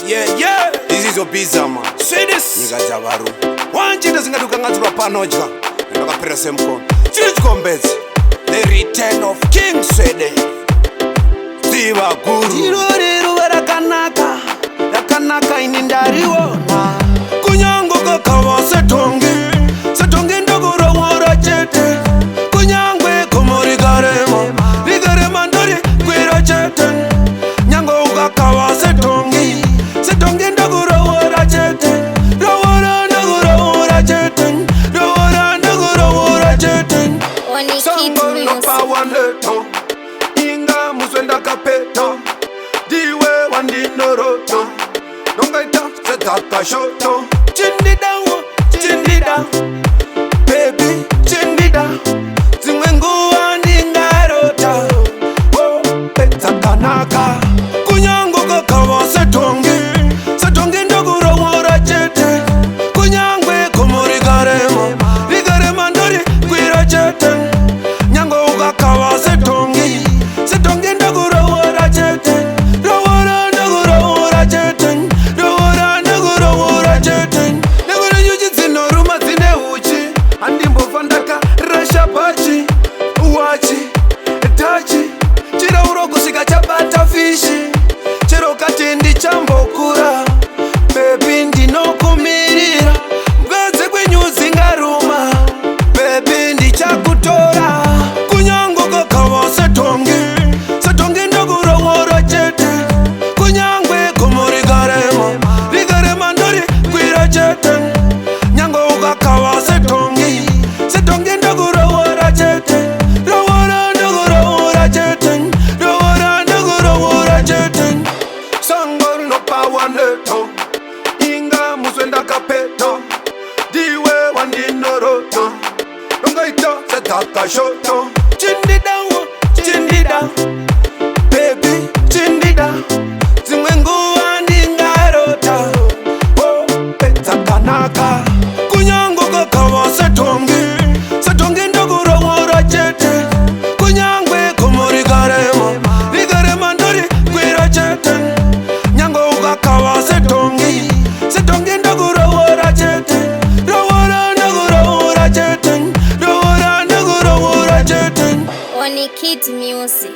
Yeah. This is your pizza, man. See this? Nyika dzavaru. Wanjira zingatukangadzirwa panodya. Ndakapera semkon. Chiri chikombedzi. The return of King Swede. Siva guru. Iroriruva rakanaka ini ndariona. Kunyango kakava setongi ndokurovora chete. Kunyangwe komo rikarema ndori kwira chete. Nyango kakava setongi ndokurovora chete. Rovora chete. Sango nopawa neto. Inga muswenda kapeto. Diwe wandinoroto. Nongaita setaka shoto. Chindida baby, chindida. Zimwengu wandingarota. Oh, petsakanaka. Kunyango kakava setongi ndokurovora chete. Kunyangwe komo rikarema ndori kwira chete. Nyango kakava setongi ndokurovora chete. Rovora chete. Nekuri nyuchi dzinoruma dzine uchi. Andimbofa ndakarasha pachi. Wachi, tachi. Chira uro kusvika chabata fishi. Chero kati ndichambokura. Baby ndinokumirira. Mukadzi kwenyuzi ngaruma. Baby ndichakutora. Kunyango kakava setongi ndokurovora chete. Kunyangwe komo rikarema ndori kwira chete. Nyango kakava setongi ndokurovora chete. Rovora chete. Sango nopawa neto. Inga muswenda kapeto. Diwe wandinoroto. Nongaita setaka shoto. Chindida baby, chindida. Zimwengu wandingarota. Oh, petsakanaka. Kunyango kakava setongi ndokurovora chete. Kunyangwe komo rikarema ndori kwira chete. Nyango kakava setongi ndokurovora chete. Rovora chete. Oni Kid Music.